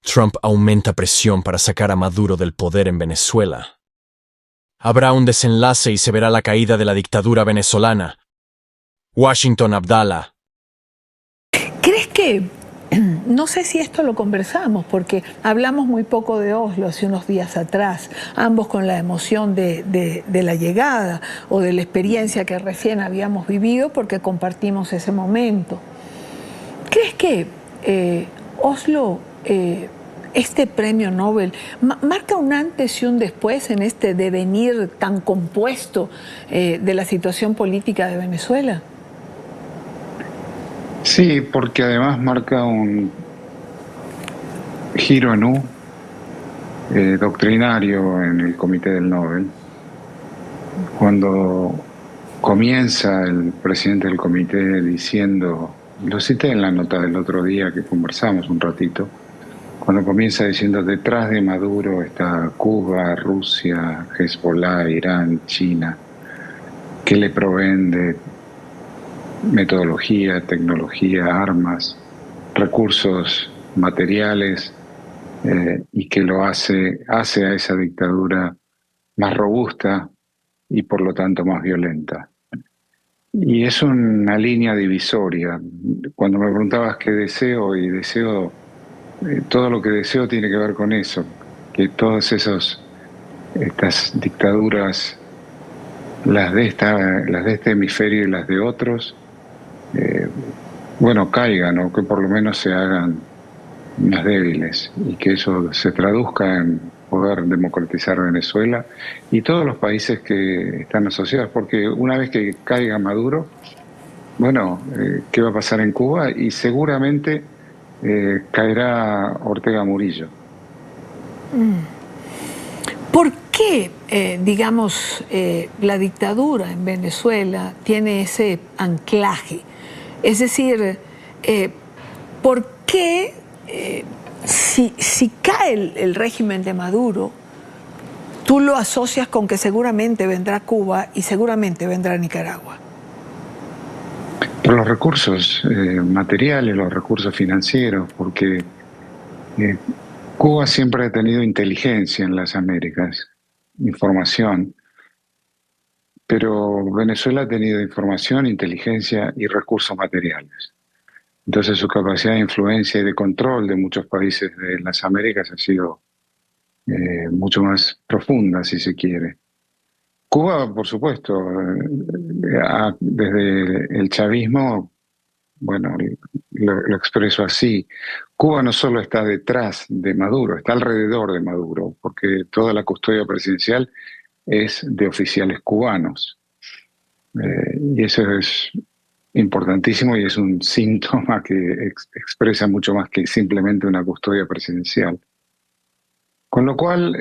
Trump aumenta presión para sacar a Maduro del poder en Venezuela. Habrá un desenlace y se verá la caída de la dictadura venezolana. Washington Abdallah. ¿Crees que, no sé si esto lo conversamos, porque hablamos muy poco de Oslo hace unos días atrás, ambos con la emoción de la llegada o de la experiencia que recién habíamos vivido porque compartimos ese momento? ¿Crees que Oslo, este premio Nobel, marca un antes y un después en este devenir tan compuesto de la situación política de Venezuela? Sí, porque además marca un giro en U doctrinario en el Comité del Nobel. Cuando comienza el presidente del comité diciendo, lo cité en la nota del otro día que conversamos un ratito, cuando comienza diciendo, detrás de Maduro está Cuba, Rusia, Hezbollah, Irán, China, que le proveen de metodología, tecnología, armas, recursos materiales, y que lo hace a esa dictadura más robusta y por lo tanto más violenta. Y es una línea divisoria. Cuando me preguntabas qué deseo, y deseo, todo lo que deseo tiene que ver con eso, que todas estas dictaduras, las de este hemisferio y las de otros, bueno, caigan o que por lo menos se hagan más débiles y que eso se traduzca en poder democratizar Venezuela y todos los países que están asociados, porque una vez que caiga Maduro, bueno, ¿qué va a pasar en Cuba? Y seguramente caerá Ortega Murillo. ¿Por qué, digamos, la dictadura en Venezuela tiene ese anclaje? Es decir, ¿por qué si cae el régimen de Maduro, tú lo asocias con que seguramente vendrá Cuba y seguramente vendrá Nicaragua? Por los recursos materiales, los recursos financieros, porque Cuba siempre ha tenido inteligencia en las Américas, información, pero Venezuela ha tenido información, inteligencia y recursos materiales. Entonces su capacidad de influencia y de control de muchos países de las Américas ha sido mucho más profunda, si se quiere. Cuba, por supuesto, desde el chavismo, bueno, lo expreso así, Cuba no solo está detrás de Maduro, está alrededor de Maduro, porque toda la custodia presidencial es de oficiales cubanos. Y eso es importantísimo y es un síntoma que expresa mucho más que simplemente una custodia presidencial. Con lo cual,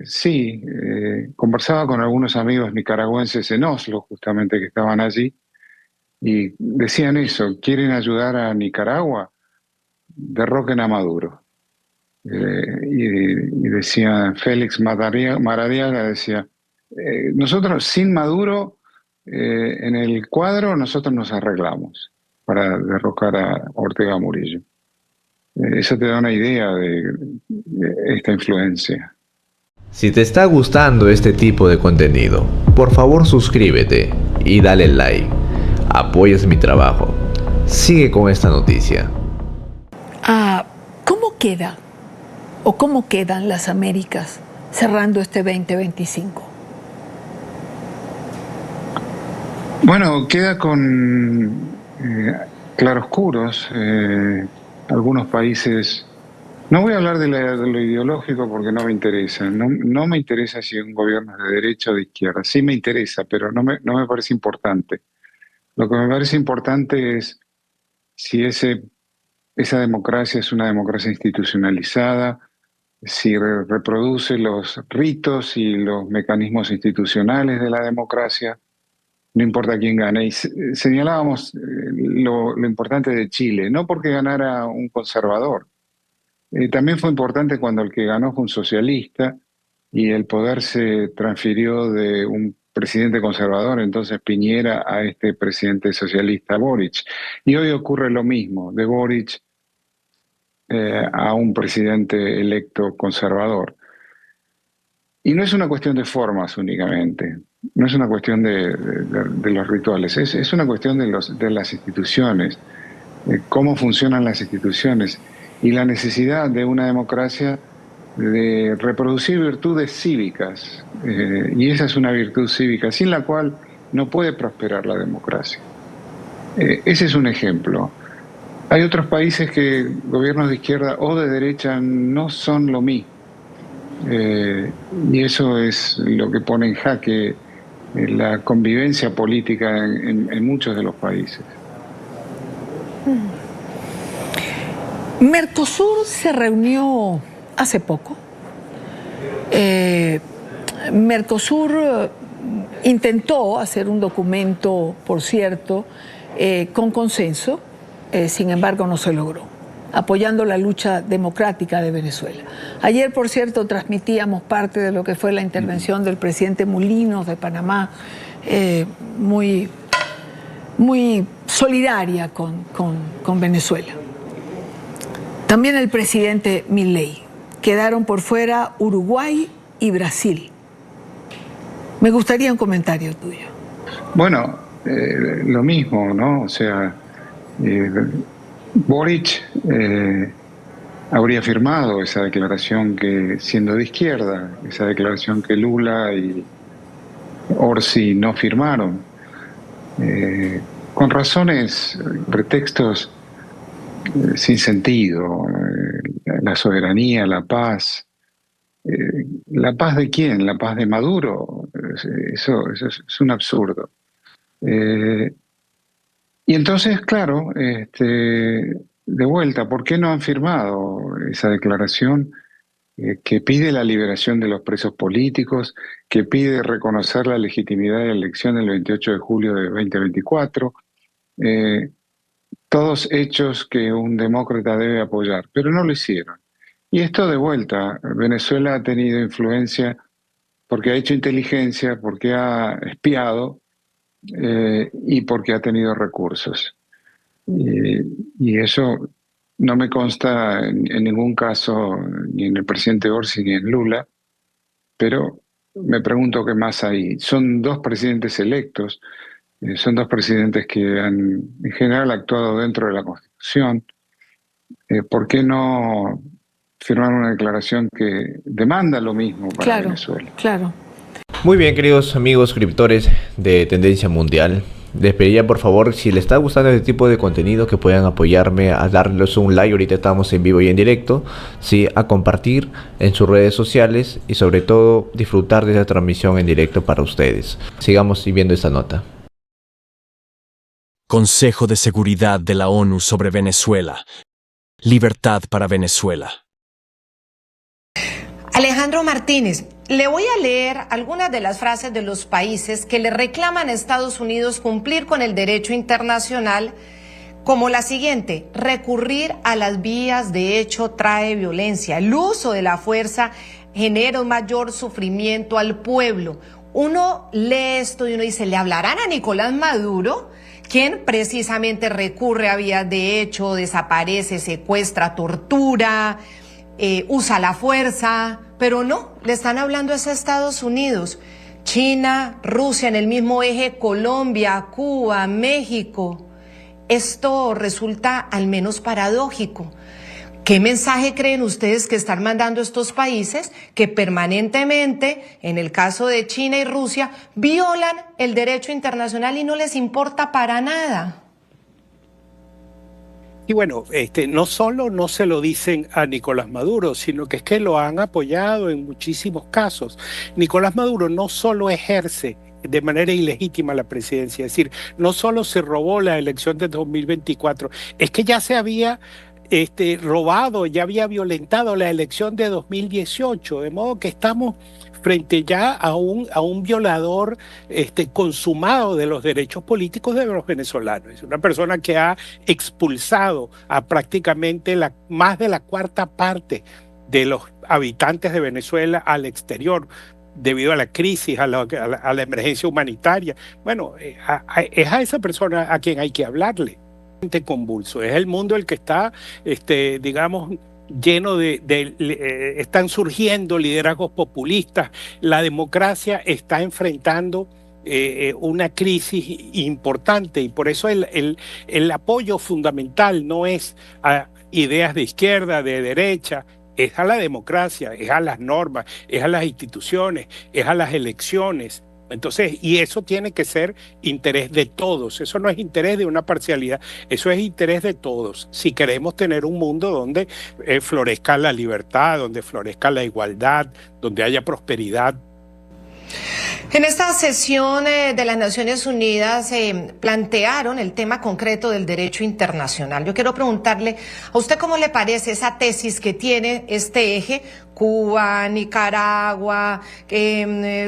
sí, conversaba con algunos amigos nicaragüenses en Oslo, justamente que estaban allí, y decían eso, quieren ayudar a Nicaragua, derroquen a Maduro. Y decía Félix Maradiaga, decía, nosotros sin Maduro en el cuadro, nosotros nos arreglamos para derrocar a Ortega Murillo. Eso te da una idea de esta influencia. Si te está gustando este tipo de contenido, por favor suscríbete y dale like. Apoyas mi trabajo. Sigue con esta noticia. ¿Cómo queda o cómo quedan las Américas cerrando este 2025? Bueno, queda con claroscuros. Algunos países. No voy a hablar de lo ideológico porque no me interesa. No me interesa si un gobierno es de derecha o de izquierda. Sí me interesa, pero no me parece importante. Lo que me parece importante es si esa democracia es una democracia institucionalizada, si reproduce los ritos y los mecanismos institucionales de la democracia, no importa quién gane. Y señalábamos lo importante de Chile, no porque ganara un conservador. También fue importante cuando el que ganó fue un socialista y el poder se transfirió de un presidente conservador, entonces Piñera, a este presidente socialista Boric. Y hoy ocurre lo mismo, de Boric a un presidente electo conservador. Y no es una cuestión de formas únicamente, no es una cuestión de los rituales, es una cuestión de las instituciones, de cómo funcionan las instituciones y la necesidad de una democracia de reproducir virtudes cívicas. Y esa es una virtud cívica sin la cual no puede prosperar la democracia. Ese es un ejemplo. Hay otros países que gobiernos de izquierda o de derecha no son lo mismo. Y eso es lo que pone en jaque la convivencia política en muchos de los países. Mercosur se reunió hace poco. Mercosur intentó hacer un documento, por cierto, con consenso, sin embargo no se logró, apoyando la lucha democrática de Venezuela. Ayer, por cierto, transmitíamos parte de lo que fue la intervención del presidente Molinos de Panamá, muy solidaria con Venezuela. También el presidente Milei. Quedaron por fuera Uruguay y Brasil. Me gustaría un comentario tuyo. Bueno, lo mismo, ¿no? O sea, Boric habría firmado esa declaración que, siendo de izquierda, esa declaración que Lula y Orsi no firmaron, con razones, pretextos sin sentido, la soberanía, la paz. ¿La paz de quién? ¿La paz de Maduro? Eso es un absurdo. Y entonces, claro, de vuelta, ¿por qué no han firmado esa declaración que pide la liberación de los presos políticos, que pide reconocer la legitimidad de la elección del 28 de julio de 2024? Todos hechos que un demócrata debe apoyar, pero no lo hicieron. Y esto de vuelta, Venezuela ha tenido influencia porque ha hecho inteligencia, porque ha espiado y porque ha tenido recursos. Y eso no me consta en ningún caso, ni en el presidente Orsi ni en Lula, pero me pregunto qué más hay. Son dos presidentes electos, son dos presidentes que han en general actuado dentro de la Constitución. ¿Por qué no firmar una declaración que demanda lo mismo para Venezuela? Claro. Muy bien, queridos amigos suscriptores de Tendencia Mundial. Les pediría por favor, si les está gustando este tipo de contenido, que puedan apoyarme a darles un like. Ahorita estamos en vivo y en directo, sí, a compartir en sus redes sociales y sobre todo disfrutar de esta transmisión en directo para ustedes. Sigamos viendo esta nota. Consejo de Seguridad de la ONU sobre Venezuela. Libertad para Venezuela. Alejandro Martínez, le voy a leer algunas de las frases de los países que le reclaman a Estados Unidos cumplir con el derecho internacional, como la siguiente: recurrir a las vías de hecho trae violencia, el uso de la fuerza genera un mayor sufrimiento al pueblo. Uno lee esto y uno dice, ¿le hablarán a Nicolás Maduro? Quien precisamente recurre a vías de hecho, desaparece, secuestra, tortura, usa la fuerza, pero no, le están hablando a Estados Unidos, China, Rusia en el mismo eje, Colombia, Cuba, México. Esto resulta al menos paradójico. ¿Qué mensaje creen ustedes que están mandando estos países que permanentemente, en el caso de China y Rusia, violan el derecho internacional y no les importa para nada? Y bueno, no solo no se lo dicen a Nicolás Maduro, sino que es que lo han apoyado en muchísimos casos. Nicolás Maduro no solo ejerce de manera ilegítima la presidencia, es decir, no solo se robó la elección de 2024, es que ya se había robado, ya había violentado la elección de 2018, de modo que estamos frente ya a un violador consumado de los derechos políticos de los venezolanos. Es una persona que ha expulsado a prácticamente más de la cuarta parte de los habitantes de Venezuela al exterior, debido a la crisis, a la emergencia humanitaria. Bueno, es a esa persona a quien hay que hablarle. convulso. Es el mundo el que está, digamos, lleno están surgiendo liderazgos populistas. La democracia está enfrentando una crisis importante, y por eso el apoyo fundamental no es a ideas de izquierda, de derecha, es a la democracia, es a las normas, es a las instituciones, es a las elecciones. Entonces, y eso tiene que ser interés de todos, eso no es interés de una parcialidad, eso es interés de todos. Si queremos tener un mundo donde florezca la libertad, donde florezca la igualdad, donde haya prosperidad. En esta sesión de las Naciones Unidas plantearon el tema concreto del derecho internacional. Yo quiero preguntarle a usted cómo le parece esa tesis que tiene este eje: Cuba, Nicaragua,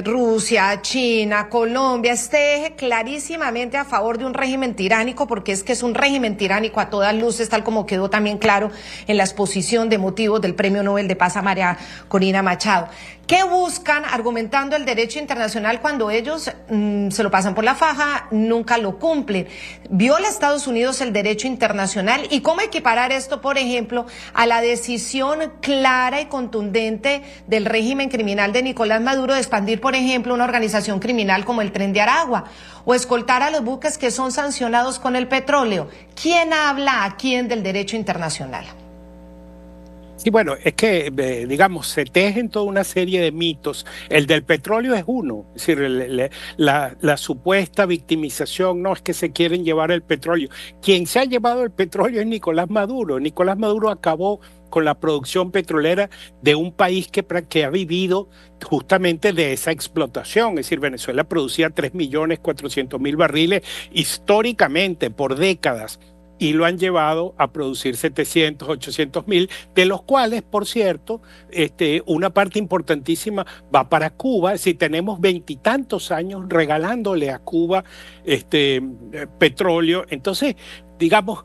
Rusia, China, Colombia, este eje clarísimamente a favor de un régimen tiránico, porque es que es un régimen tiránico a todas luces, tal como quedó también claro en la exposición de motivos del Premio Nobel de Paz a María Corina Machado. ¿Qué buscan argumentando el derecho internacional cuando ellos se lo pasan por la faja, nunca lo cumplen? ¿Viola Estados Unidos el derecho internacional? ¿Y cómo equiparar esto, por ejemplo, a la decisión clara y contundente del régimen criminal de Nicolás Maduro de expandir, por ejemplo, una organización criminal como el Tren de Aragua, o escoltar a los buques que son sancionados con el petróleo? ¿Quién habla a quién del derecho internacional? Sí, bueno, es que, digamos, se tejen toda una serie de mitos. El del petróleo es uno, es decir, la supuesta victimización, no es que se quieren llevar el petróleo. Quien se ha llevado el petróleo es Nicolás Maduro. Nicolás Maduro acabó con la producción petrolera de un país que ha vivido justamente de esa explotación. Es decir, Venezuela producía 3.400.000 barriles históricamente por décadas, y lo han llevado a producir 700, 800.000, de los cuales, por cierto, una parte importantísima va para Cuba. Es decir, tenemos 20 y tantos años regalándole a Cuba petróleo. Entonces, digamos,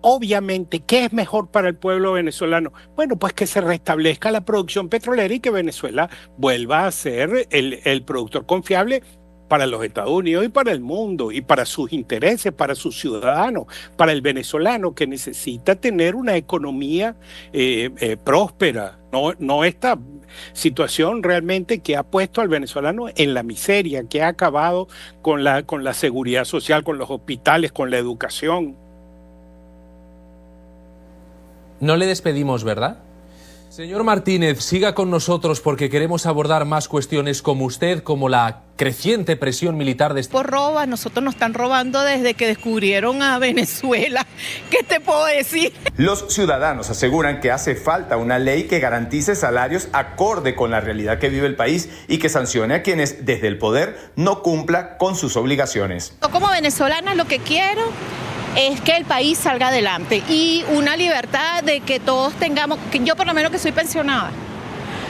obviamente, ¿qué es mejor para el pueblo venezolano? Bueno, pues que se restablezca la producción petrolera y que Venezuela vuelva a ser el productor confiable para los Estados Unidos y para el mundo, y para sus intereses, para sus ciudadanos, para el venezolano, que necesita tener una economía próspera, no esta situación realmente que ha puesto al venezolano en la miseria, que ha acabado con la seguridad social, con los hospitales, con la educación. No le despedimos, ¿verdad? Señor Martínez, siga con nosotros porque queremos abordar más cuestiones como usted, como la creciente presión militar de... Por roba, nosotros nos están robando desde que descubrieron a Venezuela. ¿Qué te puedo decir? Los ciudadanos aseguran que hace falta una ley que garantice salarios acorde con la realidad que vive el país y que sancione a quienes desde el poder no cumplan con sus obligaciones. Como venezolana lo que quiero es que el país salga adelante y una libertad de que todos tengamos, que yo por lo menos que soy pensionada,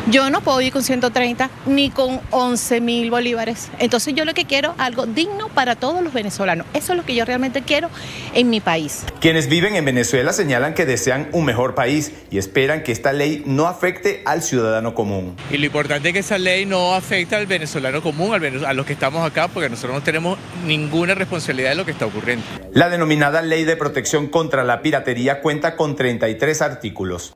yo no puedo vivir con 130 ni con 11.000 bolívares. Entonces yo lo que quiero, algo digno para todos los venezolanos. Eso es lo que yo realmente quiero en mi país. Quienes viven en Venezuela señalan que desean un mejor país y esperan que esta ley no afecte al ciudadano común. Y lo importante es que esa ley no afecte al venezolano común, a los que estamos acá, porque nosotros no tenemos ninguna responsabilidad de lo que está ocurriendo. La denominada Ley de Protección contra la Piratería cuenta con 33 artículos.